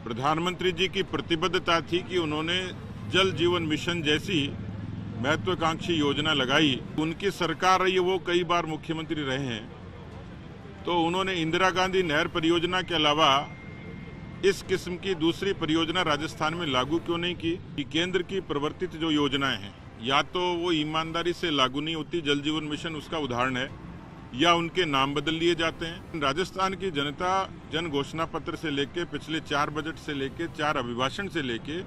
प्रधानमंत्री जी की प्रतिबद्धता थी कि उन्होंने जल जीवन मिशन जैसी महत्वाकांक्षी योजना लगाई। उनकी सरकार रही है, वो कई बार मुख्यमंत्री रहे हैं, तो उन्होंने इंदिरा गांधी नहर परियोजना के अलावा इस किस्म की दूसरी परियोजना राजस्थान में लागू क्यों नहीं की? कि केंद्र की प्रवर्तित जो योजनाएं हैं या तो वो ईमानदारी से लागू नहीं होती, जल जीवन मिशन उसका उदाहरण है, या उनके नाम बदल लिए जाते हैं। राजस्थान की जनता जन घोषणा पत्र से लेके पिछले 4 बजट से लेके 4 अभिभाषण से लेके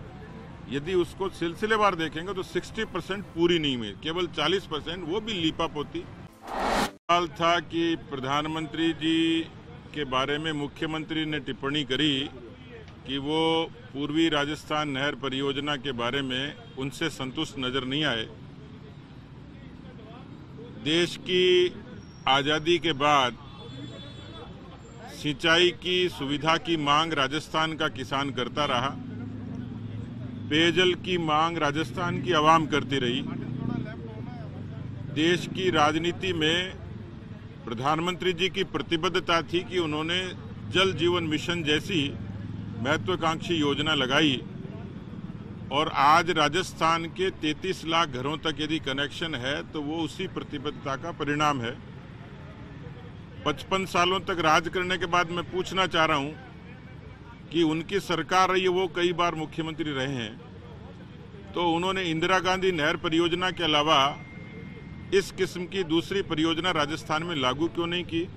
यदि उसको सिलसिलेवार देखेंगे तो 60% पूरी नहीं हुई, केवल 40% वो भी लीपाप होती। सवाल था कि प्रधानमंत्री जी के बारे में मुख्यमंत्री ने टिप्पणी करी कि वो पूर्वी राजस्थान नहर परियोजना के बारे में उनसे संतुष्ट नजर नहीं आए। देश की आजादी के बाद सिंचाई की सुविधा की मांग राजस्थान का किसान करता रहा, पेयजल की मांग राजस्थान की आवाम करती रही। देश की राजनीति में प्रधानमंत्री जी की प्रतिबद्धता थी कि उन्होंने जल जीवन मिशन जैसी महत्वाकांक्षी योजना लगाई और आज राजस्थान के 33 लाख घरों तक यदि कनेक्शन है तो वो उसी प्रतिबद्धता का परिणाम है। 55 सालों तक राज करने के बाद मैं पूछना चाह रहा हूं कि उनकी सरकार रही है, वो कई बार मुख्यमंत्री रहे हैं, तो उन्होंने इंदिरा गांधी नहर परियोजना के अलावा इस किस्म की दूसरी परियोजना राजस्थान में लागू क्यों नहीं की?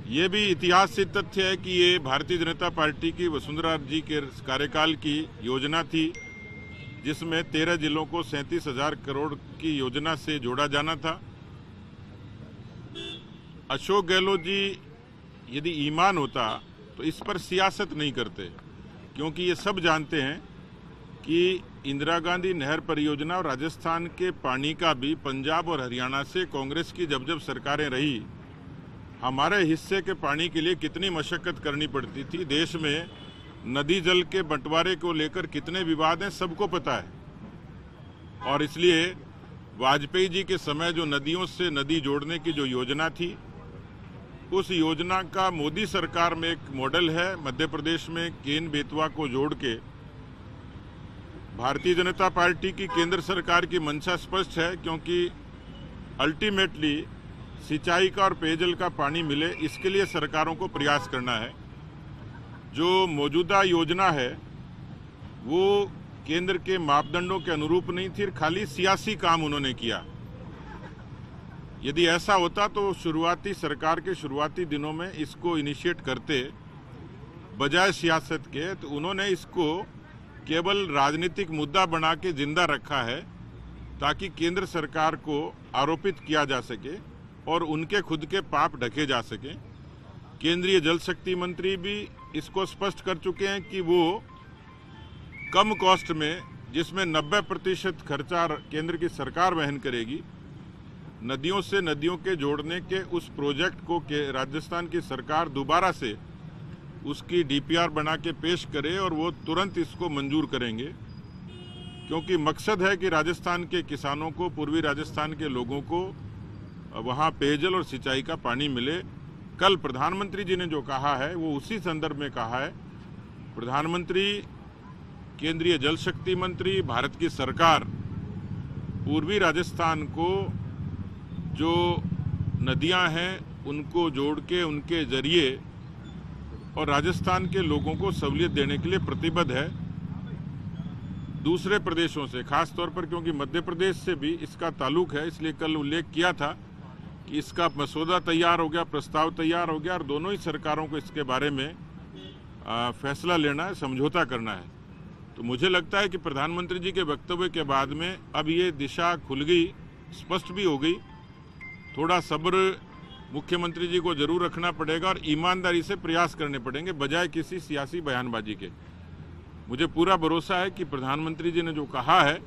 ये भी इतिहास से तथ्य है कि ये भारतीय जनता पार्टी की वसुंधरा जी के कार्यकाल की योजना थी, जिसमें 13 जिलों को 37,000 करोड़ की योजना से जोड़ा जाना था। अशोक गहलोत जी यदि ईमान होता तो इस पर सियासत नहीं करते, क्योंकि ये सब जानते हैं कि इंदिरा गांधी नहर परियोजना और राजस्थान के पानी का भी पंजाब और हरियाणा से कांग्रेस की जब जब सरकारें रही, हमारे हिस्से के पानी के लिए कितनी मशक्कत करनी पड़ती थी। देश में नदी जल के बंटवारे को लेकर कितने विवाद हैं, सबको पता है। और इसलिए वाजपेयी जी के समय जो नदियों से नदी जोड़ने की जो योजना थी, उस योजना का मोदी सरकार में एक मॉडल है। मध्य प्रदेश में केन बेतवा को जोड़ के भारतीय जनता पार्टी की केंद्र सरकार की मंशा स्पष्ट है, क्योंकि अल्टीमेटली सिंचाई का और पेयजल का पानी मिले, इसके लिए सरकारों को प्रयास करना है। जो मौजूदा योजना है वो केंद्र के मापदंडों के अनुरूप नहीं थी, खाली सियासी काम उन्होंने किया। यदि ऐसा होता तो शुरुआती सरकार के शुरुआती दिनों में इसको इनिशिएट करते बजाय सियासत के, तो उन्होंने इसको केवल राजनीतिक मुद्दा बना के जिंदा रखा है ताकि केंद्र सरकार को आरोपित किया जा सके और उनके खुद के पाप ढके जा सके। केंद्रीय जल शक्ति मंत्री भी इसको स्पष्ट कर चुके हैं कि वो कम कॉस्ट में, जिसमें 90% खर्चा केंद्र की सरकार वहन करेगी, नदियों से नदियों के जोड़ने के उस प्रोजेक्ट को राजस्थान की सरकार दोबारा से उसकी डीपीआर बना के पेश करे और वो तुरंत इसको मंजूर करेंगे, क्योंकि मकसद है कि राजस्थान के किसानों को, पूर्वी राजस्थान के लोगों को वहाँ पेयजल और सिंचाई का पानी मिले। कल प्रधानमंत्री जी ने जो कहा है वो उसी संदर्भ में कहा है। प्रधानमंत्री, केंद्रीय जल शक्ति मंत्री, भारत की सरकार पूर्वी राजस्थान को जो नदियां हैं उनको जोड़ के उनके जरिए और राजस्थान के लोगों को सहूलियत देने के लिए प्रतिबद्ध है। दूसरे प्रदेशों से खास तौर पर, क्योंकि मध्य प्रदेश से भी इसका ताल्लुक है, इसलिए कल उल्लेख किया था कि इसका मसौदा तैयार हो गया, प्रस्ताव तैयार हो गया और दोनों ही सरकारों को इसके बारे में फैसला लेना है, समझौता करना है। तो मुझे लगता है कि प्रधानमंत्री जी के वक्तव्य के बाद में अब ये दिशा खुल गई, स्पष्ट भी हो गई। थोड़ा सब्र मुख्यमंत्री जी को जरूर रखना पड़ेगा और ईमानदारी से प्रयास करने पड़ेंगे बजाय किसी सियासी बयानबाजी के। मुझे पूरा भरोसा है कि प्रधानमंत्री जी ने जो कहा है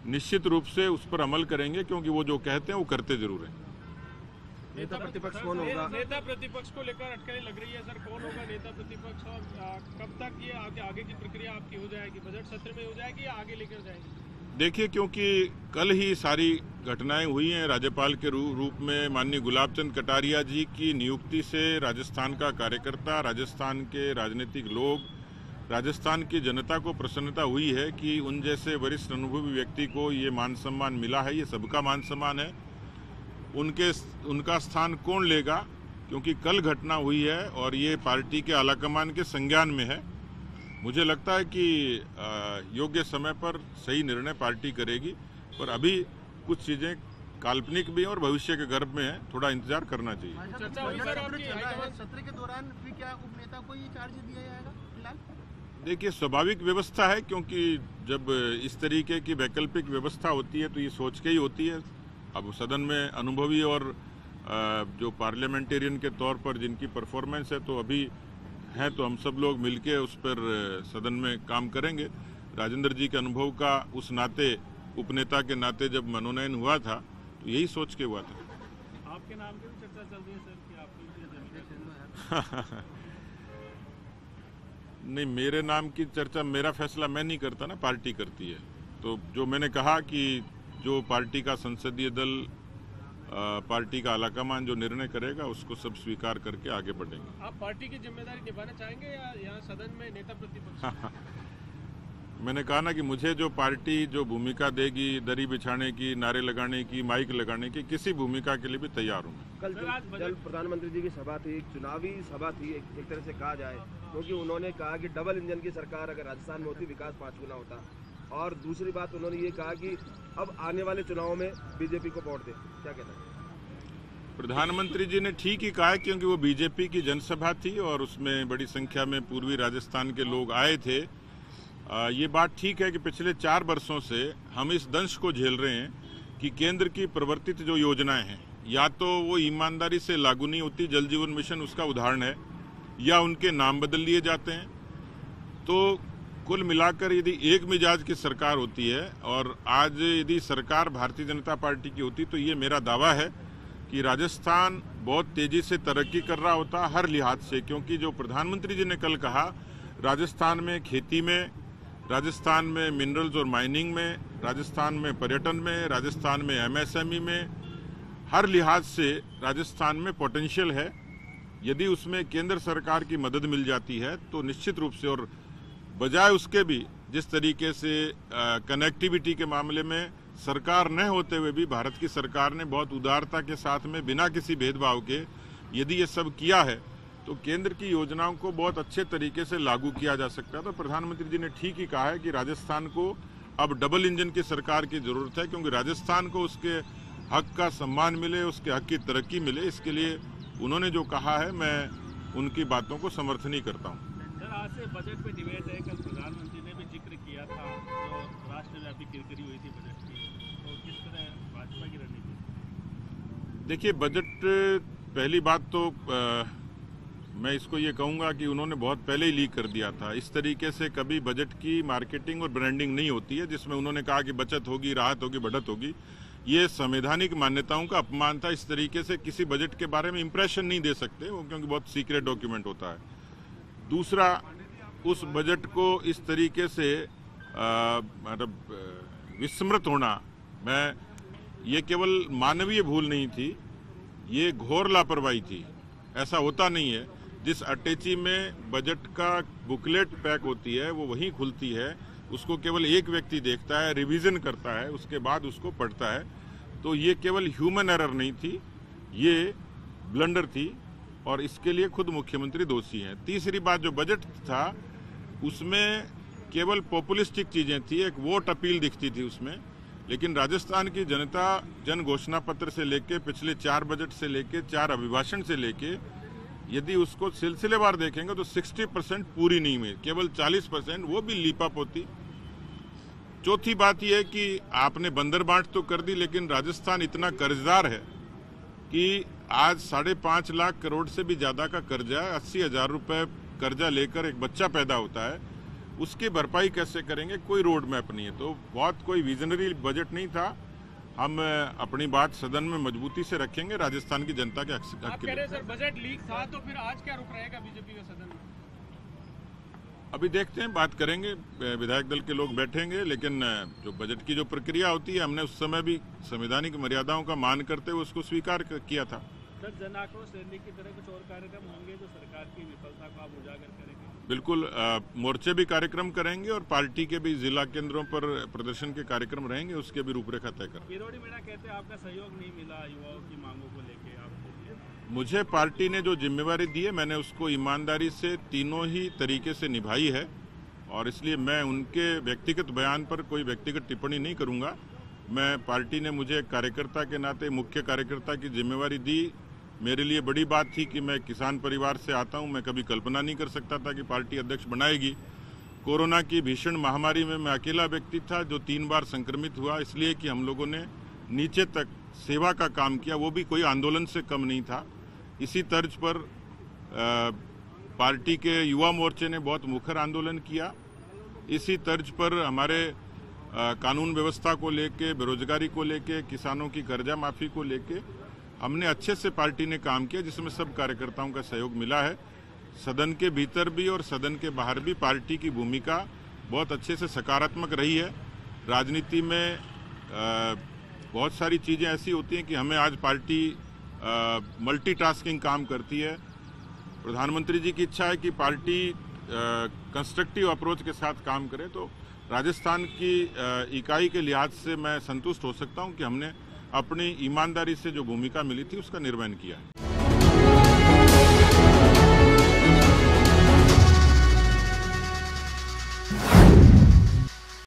निश्चित रूप से उस पर अमल करेंगे, क्योंकि वो जो कहते हैं वो करते जरूर हैं। नेता प्रतिपक्ष कौन होगा? नेता प्रतिपक्ष को लेकर अटकलें लग रही है सर, कौन होगा नेता प्रतिपक्ष और कब तक ये आगे की प्रक्रिया आपकी हो जाएगी? बजट सत्र में हो जाएगी या आगे लेकर जाएंगे? देखिए, क्योंकि कल ही सारी घटनाएं हुई हैं, राज्यपाल के रूप में माननीय गुलाब चंद कटारिया जी की नियुक्ति से राजस्थान का कार्यकर्ता, राजस्थान के राजनीतिक लोग, राजस्थान की जनता को प्रसन्नता हुई है कि उन जैसे वरिष्ठ अनुभवी व्यक्ति को ये मान सम्मान मिला है। ये सबका मान सम्मान है। उनका स्थान कौन लेगा, क्योंकि कल घटना हुई है और ये पार्टी के आलाकमान के संज्ञान में है। मुझे लगता है कि योग्य समय पर सही निर्णय पार्टी करेगी, पर अभी कुछ चीजें काल्पनिक भी और भविष्य के गर्भ में है, थोड़ा इंतजार करना चाहिए। चर्चा हुई सर आपकी हाईकमान सत्र के दौरान भी क्या उपनेता को ये चार्ज दिया जाएगा फिलहाल? देखिए, स्वाभाविक व्यवस्था है, क्योंकि जब इस तरीके की वैकल्पिक व्यवस्था होती है तो ये सोच के ही होती है। अब सदन में अनुभवी और जो पार्लियामेंटेरियन के तौर पर जिनकी परफॉर्मेंस है तो अभी है, तो हम सब लोग मिलके उस पर सदन में काम करेंगे। राजेंद्र जी के अनुभव का उस नाते, उपनेता के नाते जब मनोनयन हुआ था तो यही सोच के हुआ था। आपके नाम की भी चर्चा चल रही है सर कि आपकी नहीं, मेरे नाम की चर्चा, मेरा फैसला मैं नहीं करता ना, पार्टी करती है। तो जो मैंने कहा कि जो पार्टी का संसदीय दल, पार्टी का आलाकमान जो निर्णय करेगा उसको सब स्वीकार करके आगे बढ़ेंगे। आप पार्टी की जिम्मेदारी निभाना चाहेंगे या यहाँ सदन में नेता प्रतिपक्ष? मैंने कहा ना कि मुझे जो पार्टी जो भूमिका देगी, दरी बिछाने की, नारे लगाने की, माइक लगाने की, किसी भूमिका के लिए भी तैयार हूँ। कल जल प्रधानमंत्री जी की सभा थी, चुनावी सभा थी एक तरह से कहा जाए, क्योंकि उन्होंने कहा कि डबल इंजन की सरकार अगर राजस्थान में होती विकास 5 गुना होता। और दूसरी बात उन्होंने ये कहा कि अब आने वाले चुनावों में बीजेपी को वोट दे। क्या कहना है? प्रधानमंत्री जी ने ठीक ही कहा है, क्योंकि वो बीजेपी की जनसभा थी और उसमें बड़ी संख्या में पूर्वी राजस्थान के लोग आए थे। ये बात ठीक है कि पिछले 4 वर्षों से हम इस दंश को झेल रहे हैं कि केंद्र की प्रवर्तित जो योजनाएं हैं, या तो वो ईमानदारी से लागू नहीं होती, जल जीवन मिशन उसका उदाहरण है, या उनके नाम बदल लिए जाते हैं। तो कुल मिलाकर यदि एक मिजाज की सरकार होती है और आज यदि सरकार भारतीय जनता पार्टी की होती, तो ये मेरा दावा है कि राजस्थान बहुत तेजी से तरक्की कर रहा होता हर लिहाज से। क्योंकि जो प्रधानमंत्री जी ने कल कहा, राजस्थान में खेती में, राजस्थान में मिनरल्स और माइनिंग में, राजस्थान में पर्यटन में, राजस्थान में एमएसएमई में, हर लिहाज से राजस्थान में पोटेंशियल है। यदि उसमें केंद्र सरकार की मदद मिल जाती है तो निश्चित रूप से, और बजाय उसके भी जिस तरीके से कनेक्टिविटी के मामले में सरकार न होते हुए भी भारत की सरकार ने बहुत उदारता के साथ में बिना किसी भेदभाव के यदि ये सब किया है, तो केंद्र की योजनाओं को बहुत अच्छे तरीके से लागू किया जा सकता है। तो प्रधानमंत्री जी ने ठीक ही कहा है कि राजस्थान को अब डबल इंजन की सरकार की जरूरत है, क्योंकि राजस्थान को उसके हक का सम्मान मिले, उसके हक की तरक्की मिले। इसके लिए उन्होंने जो कहा है, मैं उनकी बातों को समर्थन ही करता हूँ। सर, आज से बजट पे डिबेट है। कल प्रधानमंत्री ने भी जिक्र किया था जो राष्ट्रव्यापी किरकिरी हुई थी बजट की, तो किस तरह भाजपा की रणनीति? देखिए, बजट, पहली बात तो मैं इसको ये कहूँगा कि उन्होंने बहुत पहले ही लीक कर दिया था। इस तरीके से कभी बजट की मार्केटिंग और ब्रांडिंग नहीं होती है, जिसमें उन्होंने कहा कि बचत होगी, राहत होगी, बढ़त होगी। ये संवैधानिक मान्यताओं का अपमान था। इस तरीके से किसी बजट के बारे में इंप्रेशन नहीं दे सकते वो, क्योंकि बहुत सीक्रेट डॉक्यूमेंट होता है। दूसरा, उस बजट को इस तरीके से मतलब विस्मृत होना, ये केवल मानवीय भूल नहीं थी, ये घोर लापरवाही थी। ऐसा होता नहीं है। जिस अटैची में बजट का बुकलेट पैक होती है वो वहीं खुलती है, उसको केवल एक व्यक्ति देखता है, रिवीजन करता है, उसके बाद उसको पढ़ता है। तो ये केवल ह्यूमन एरर नहीं थी, ये ब्लंडर थी और इसके लिए खुद मुख्यमंत्री दोषी हैं। तीसरी बात, जो बजट था उसमें केवल पॉपुलिस्टिक चीजें थी, एक वोट अपील दिखती थी उसमें। लेकिन राजस्थान की जनता जन घोषणा पत्र से लेके, पिछले 4 बजट से लेके, 4 अभिभाषण से लेके, यदि उसको सिलसिलेवार देखेंगे तो 60% पूरी नहीं हुई, केवल 40%, वो भी लीपअप होती। चौथी बात यह है कि आपने बंदर बांट तो कर दी, लेकिन राजस्थान इतना कर्जदार है कि आज 5.5 लाख करोड़ से भी ज्यादा का कर्जा है। 80,000 रुपए कर्जा लेकर एक बच्चा पैदा होता है, उसकी भरपाई कैसे करेंगे? कोई रोड मैप नहीं है। तो बहुत कोई विजनरी बजट नहीं था। हम अपनी बात सदन में मजबूती से रखेंगे, राजस्थान की जनता के हक आप कह रहे हैं सर बजट लीक था, तो फिर आज क्या रुक रहेगा बीजेपी का सदन में? अभी देखते हैं, बात करेंगे, विधायक दल के लोग बैठेंगे। लेकिन जो बजट की जो प्रक्रिया होती है, हमने उस समय भी संवैधानिक मर्यादाओं का मान करते हुए उसको स्वीकार किया था। सर, जन आक्रोश रैली की तरह कुछ और कार्यक्रम होंगे जो सरकार की विफलता को आप उजागर करेंगे? बिल्कुल मोर्चे भी कार्यक्रम करेंगे और पार्टी के भी जिला केंद्रों पर प्रदर्शन के कार्यक्रम रहेंगे, उसके भी रूपरेखा तय कर। किरोड़ी मीणा कहते हैं आपका सहयोग नहीं मिला युवाओं की मांगों को लेके आपको। मुझे पार्टी ने जो जिम्मेवारी दी है मैंने उसको ईमानदारी से तीनों ही तरीके से निभाई है और इसलिए मैं उनके व्यक्तिगत बयान पर कोई व्यक्तिगत टिप्पणी नहीं करूंगा। मैं पार्टी ने मुझे एक कार्यकर्ता के नाते मुख्य कार्यकर्ता की जिम्मेवारी दी। मेरे लिए बड़ी बात थी कि मैं किसान परिवार से आता हूं। मैं कभी कल्पना नहीं कर सकता था कि पार्टी अध्यक्ष बनाएगी। कोरोना की भीषण महामारी में मैं अकेला व्यक्ति था जो 3 बार संक्रमित हुआ, इसलिए कि हम लोगों ने नीचे तक सेवा का काम किया, वो भी कोई आंदोलन से कम नहीं था। इसी तर्ज पर पार्टी के युवा मोर्चे ने बहुत मुखर आंदोलन किया। इसी तर्ज पर हमारे कानून व्यवस्था को लेके, बेरोजगारी को लेके, किसानों की कर्जा माफी को लेके हमने अच्छे से पार्टी ने काम किया, जिसमें सब कार्यकर्ताओं का सहयोग मिला है। सदन के भीतर भी और सदन के बाहर भी पार्टी की भूमिका बहुत अच्छे से सकारात्मक रही है। राजनीति में बहुत सारी चीज़ें ऐसी होती हैं कि हमें आज पार्टी मल्टीटास्किंग काम करती है। प्रधानमंत्री जी की इच्छा है कि पार्टी कंस्ट्रक्टिव अप्रोच के साथ काम करे, तो राजस्थान की इकाई के लिहाज से मैं संतुष्ट हो सकता हूं कि हमने अपनी ईमानदारी से जो भूमिका मिली थी उसका निर्वहन किया है।